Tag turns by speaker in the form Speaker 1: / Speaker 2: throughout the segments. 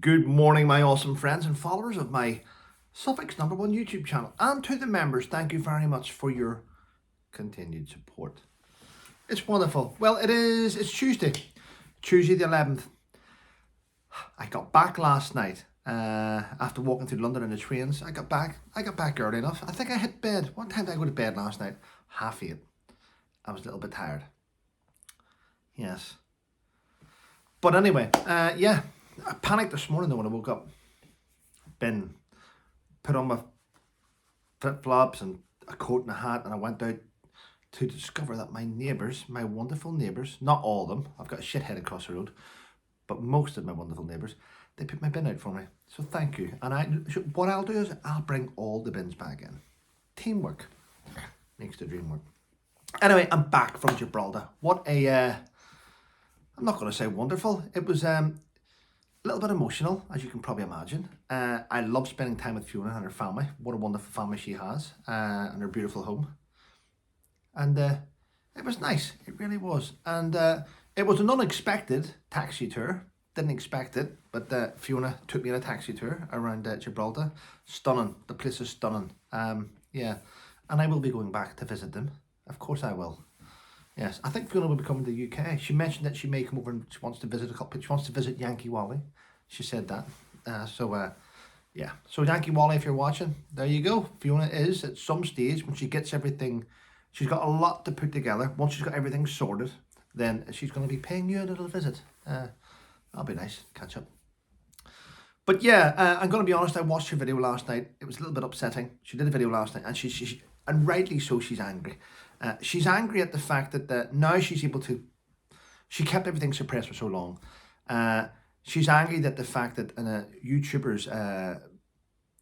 Speaker 1: Good morning, my awesome friends and followers of my Suffolk's #1 YouTube channel. And to the members, thank you very much for your continued support. It's wonderful. Well, it's Tuesday the 11th. I got back last night after walking through London in the trains. I got back early enough. I think I hit bed. What time did I go to bed last night? 8:30. I was a little bit tired. Yes. But anyway, yeah. I panicked this morning though when I woke up. Put on my flip-flops and a coat and a hat, and I went out to discover that my neighbours, my wonderful neighbours, not all of them, I've got a shithead across the road, but most of my wonderful neighbours, they put my bin out for me. So thank you. And what I'll do is I'll bring all the bins back in. Teamwork makes the dream work. Anyway, I'm back from Gibraltar. What a, I'm not going to say wonderful. It was a little bit emotional, as you can probably imagine. I love spending time with Fiona and her family. What a wonderful family she has, and her beautiful home. And it was nice, it really was. And it was an unexpected taxi tour. Didn't expect it, but Fiona took me on a taxi tour around Gibraltar. Stunning, the place is stunning. Yeah, and I will be going back to visit them. Of course I will. Yes, I think Fiona will be coming to the UK. She mentioned that she may come over and she wants to visit she wants to visit Yankee Wally. She said that. Yeah. So Yankee Wally, if you're watching, there you go. Fiona is at some stage when she gets everything, she's got a lot to put together. Once she's got everything sorted, then she's going to be paying you a little visit. That'll be nice. Catch up. But yeah, I'm going to be honest. I watched her video last night. It was a little bit upsetting. She did a video last night, and she and rightly so, she's angry. She's angry at the fact that now she's able to, she kept everything suppressed for so long. She's angry that the fact that YouTubers, I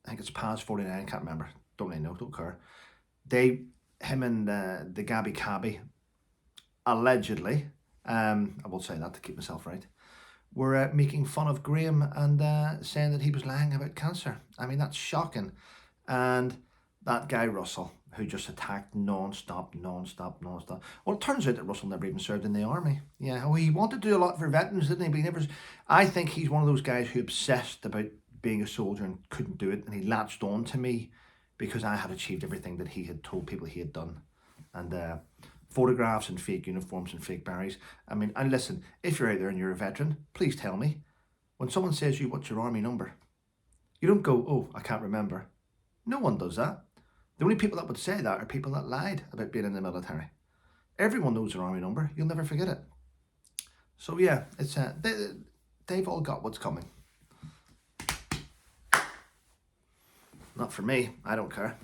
Speaker 1: think it's Paz 49, can't remember, don't really know, don't care. Him and the Gabby Cabby, allegedly, I will say that to keep myself right, were making fun of Graham and saying that he was lying about cancer. I mean, that's shocking. And that guy Russell, who just attacked non-stop. Well, it turns out that Russell never even served in the army. Yeah, well, he wanted to do a lot for veterans, didn't he? But he never. I think he's one of those guys who obsessed about being a soldier and couldn't do it, and he latched on to me because I had achieved everything that he had told people he had done. And photographs and fake uniforms and fake berries. I mean, and listen, if you're out there and you're a veteran, please tell me. When someone says to you, what's your army number? You don't go, oh, I can't remember. No one does that. The only people that would say that are people that lied about being in the military. Everyone knows their army number. You'll never forget it. So yeah, it's they've all got what's coming. Not for me. I don't care.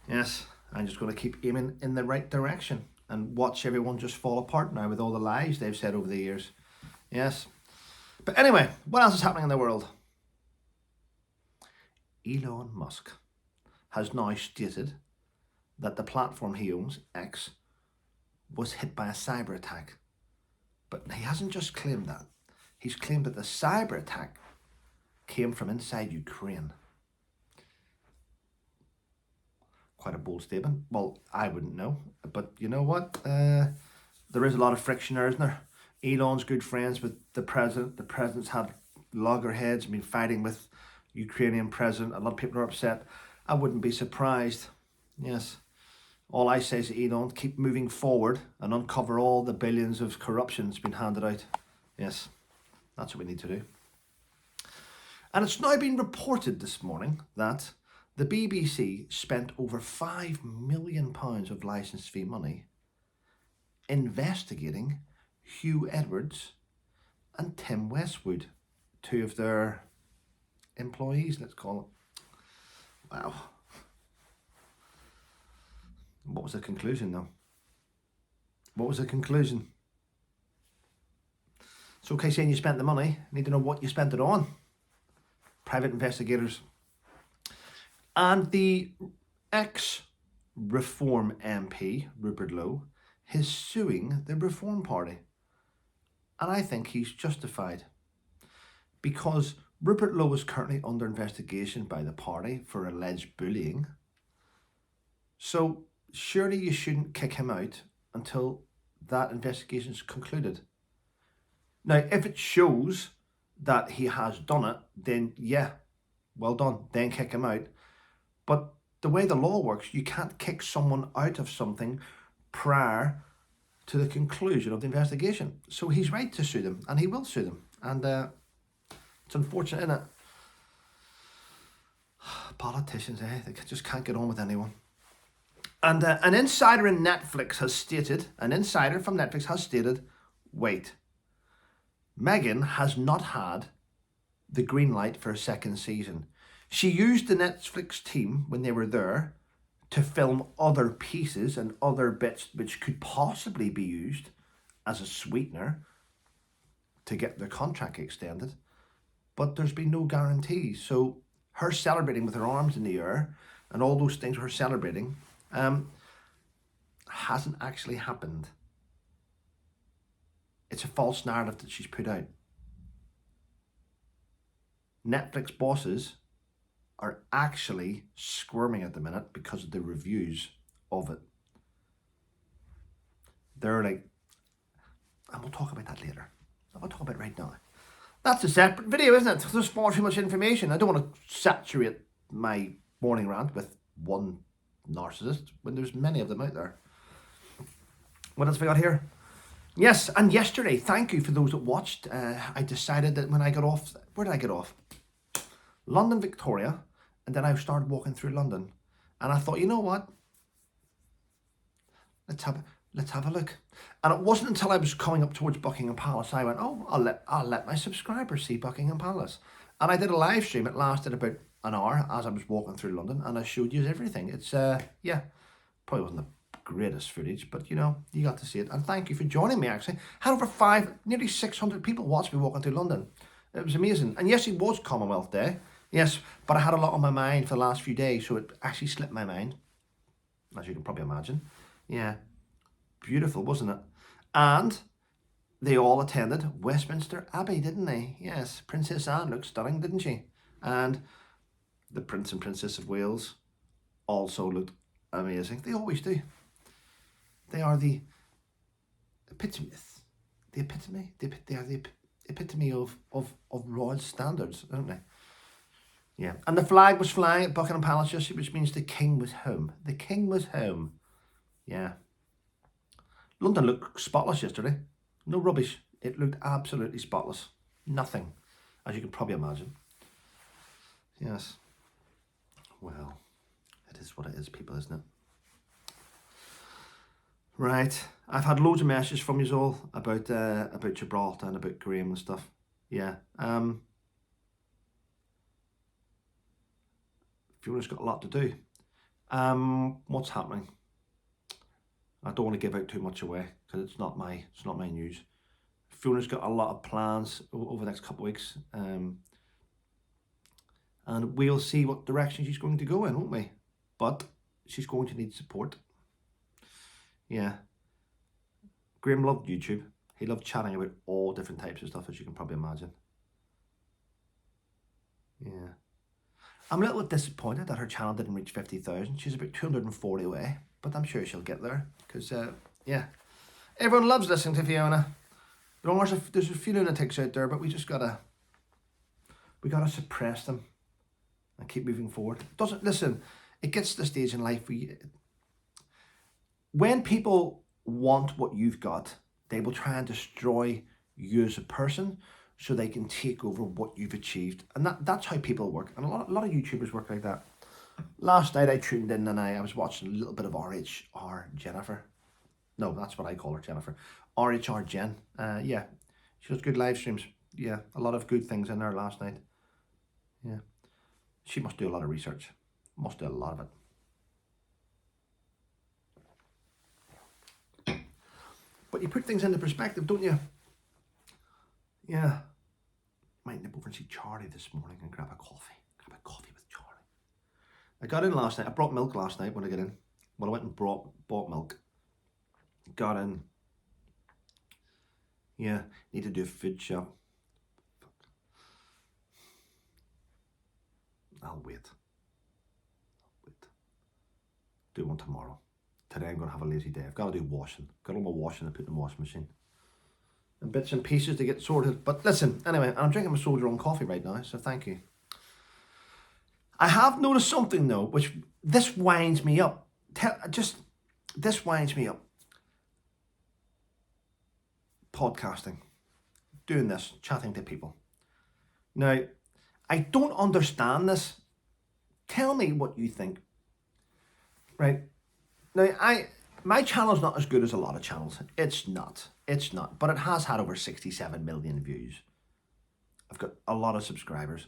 Speaker 1: Yes, I'm just going to keep aiming in the right direction and watch everyone just fall apart now with all the lies they've said over the years. Yes. But anyway, what else is happening in the world? Elon Musk has now stated that the platform he owns, X, was hit by a cyber attack. But he hasn't just claimed that. He's claimed that the cyber attack came from inside Ukraine. Quite a bold statement. Well, I wouldn't know. But you know what? There is a lot of friction there, isn't there? Elon's good friends with the president. The president's had loggerheads, been fighting with Ukrainian president. A lot of people are upset. I wouldn't be surprised. Yes. All I say is to Elon, keep moving forward and uncover all the billions of corruption that's been handed out. Yes, that's what we need to do. And it's now been reported this morning that the BBC spent over £5 million of licence fee money investigating Hugh Edwards and Tim Westwood, two of their employees, let's call it. Wow. What was the conclusion though? What was the conclusion? It's okay saying you spent the money. Need to know what you spent it on. Private investigators. And the ex-Reform MP, Rupert Lowe, is suing the Reform Party. And I think he's justified. Because Rupert Lowe is currently under investigation by the party for alleged bullying. So surely you shouldn't kick him out until that investigation is concluded. Now, if it shows that he has done it, then yeah, well done. Then kick him out. But the way the law works, you can't kick someone out of something prior to the conclusion of the investigation. So he's right to sue them, and he will sue them. And it's unfortunate, isn't it? Politicians, they just can't get on with anyone. And an insider from Netflix has stated, wait, Meghan has not had the green light for a second season. She used the Netflix team when they were there to film other pieces and other bits which could possibly be used as a sweetener to get their contract extended. But there's been no guarantees. So her celebrating with her arms in the air and all those things her celebrating hasn't actually happened. It's a false narrative that she's put out. Netflix bosses are actually squirming at the minute because of the reviews of it. They're like, and we'll talk about that later. I'll talk about it right now. That's a separate video, isn't it? There's far too much information. I don't want to saturate my morning rant with one narcissist when there's many of them out there. What else have we got here? Yes, and yesterday, thank you for those that watched. I decided that when I got off, where did I get off? London, Victoria, and then I started walking through London. And I thought, you know what? Let's have a look. And it wasn't until I was coming up towards Buckingham Palace, I went, oh, I'll let my subscribers see Buckingham Palace. And I did a live stream. It lasted about an hour as I was walking through London, and I showed you everything. It's, yeah, probably wasn't the greatest footage, but you know, you got to see it. And thank you for joining me, actually. Had over nearly 600 people watch me walking through London. It was amazing. And yes, it was Commonwealth Day. Yes, but I had a lot on my mind for the last few days, so it actually slipped my mind, as you can probably imagine. Yeah, beautiful, wasn't it? And they all attended Westminster Abbey, didn't they? Yes, Princess Anne looked stunning, didn't she? And the Prince and Princess of Wales also looked amazing. They always do. They are the epitome. They are the epitome of royal standards, aren't they? Yeah, and the flag was flying at Buckingham Palace, which means the king was home. The king was home. Yeah. London looked spotless yesterday. No rubbish. It looked absolutely spotless. Nothing, as you can probably imagine. Yes. Well, it is what it is, people, isn't it? Right. I've had loads of messages from you all about Gibraltar and about Graham and stuff. Yeah. Fiona's got a lot to do. What's happening? I don't want to give out too much away because it's not my news. Fiona's got a lot of plans over the next couple of weeks, and we'll see what direction she's going to go in, won't we? But she's going to need support. Yeah. Graham loved YouTube. He loved chatting about all different types of stuff, as you can probably imagine. Yeah. I'm a little bit disappointed that her channel didn't reach 50,000. She's about 240 away, but I'm sure she'll get there because, yeah, everyone loves listening to Fiona. There's a few lunatics out there, but we gotta suppress them and keep moving forward. It gets to the stage in life where when people want what you've got, they will try and destroy you as a person, so they can take over what you've achieved. And that's how people work. And a lot of YouTubers work like that. Last night I tuned in and I was watching a little bit of RHR Jennifer. No, that's what I call her, Jennifer. RHR Jen. Yeah, she does good live streams. Yeah, a lot of good things in there last night. Yeah. She must do a lot of research. Must do a lot of it. But you put things into perspective, don't you? Yeah. Might nip over and see Charlie this morning and grab a coffee. Grab a coffee with Charlie. I got in last night. I brought milk last night when I got in. Well, I went and bought milk. Got in. Yeah. Need to do a food shop. I'll wait. Do one tomorrow. Today I'm going to have a lazy day. I've got to do washing. Got all my washing to put in the washing machine. and bits and pieces to get sorted. But listen, anyway, I'm drinking my soldier on coffee right now, so thank you. I have noticed something though, which this winds me up. This winds me up. Podcasting, doing this, chatting to people. Now, I don't understand this. Tell me what you think. Right? Now, my channel's not as good as a lot of channels. It's not. It's not. But it has had over 67 million views. I've got a lot of subscribers.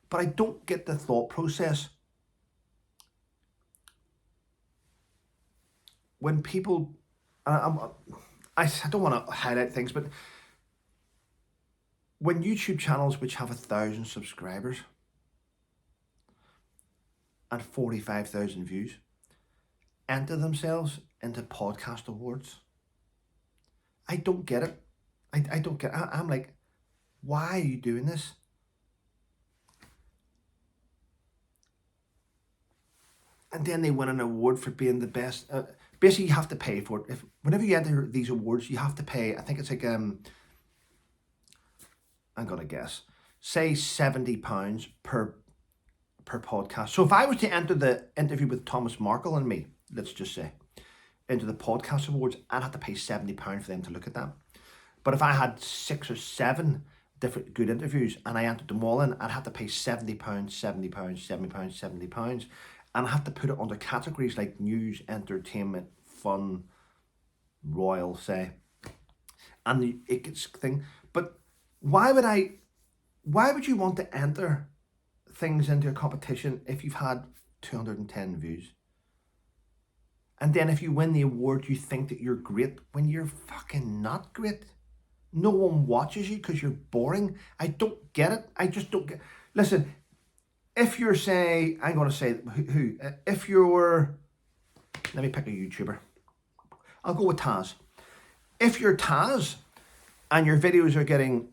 Speaker 1: But I don't get the thought process. When people... I don't want to highlight things, but when YouTube channels which have 1,000 subscribers and 45,000 views enter themselves into podcast awards, I don't get it. I don't get it. I'm like, why are you doing this? And then they win an award for being the best. Basically, you have to pay for it. Whenever you enter these awards, you have to pay. I think it's like I'm gonna guess, say £70 per podcast. So if I was to enter the interview with Thomas Markle and me, let's just say, into the podcast awards, I'd have to pay £70 for them to look at that. But if I had 6 or 7 different good interviews and I entered them all in, I'd have to pay £70, £70, £70, £70. And I have to put it under categories like news, entertainment, fun, royal, say. And it gets thing. But why would you want to enter things into a competition if you've had 210 views? And then if you win the award, you think that you're great when you're fucking not great. No one watches you because you're boring. I don't get it. I just don't get. Listen, if you're, say, I'm going to say who, if you're, let me pick a YouTuber. I'll go with Taz. If you're Taz and your videos are getting,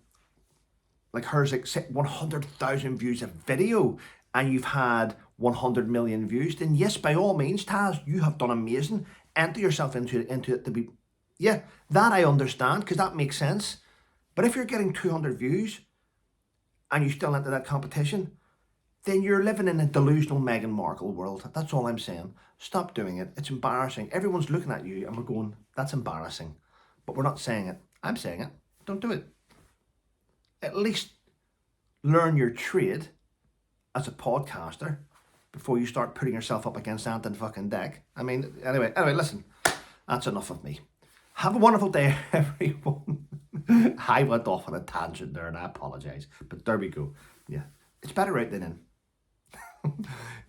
Speaker 1: like hers, like 100,000 views a video and you've had 100 million views, then yes, by all means, Taz, you have done amazing. Enter yourself into it to be, yeah, that I understand because that makes sense. But if you're getting 200 views and you still enter that competition, then you're living in a delusional Meghan Markle world. That's all I'm saying. Stop doing it. It's embarrassing. Everyone's looking at you and we're going, that's embarrassing. But we're not saying it. I'm saying it. Don't do it. At least learn your trade as a podcaster before you start putting yourself up against Ant and fucking Deck. I mean, anyway, listen. That's enough of me. Have a wonderful day, everyone. I went off on a tangent there and I apologise. But there we go. Yeah. It's better out than in.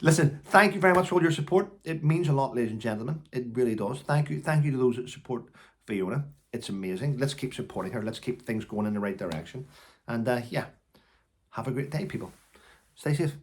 Speaker 1: Listen, thank you very much for all your support. It means a lot, ladies and gentlemen. It really does. Thank you to those that support Fiona. It's amazing. Let's keep supporting her. Let's keep things going in the right direction. And yeah, have a great day, people. Stay safe.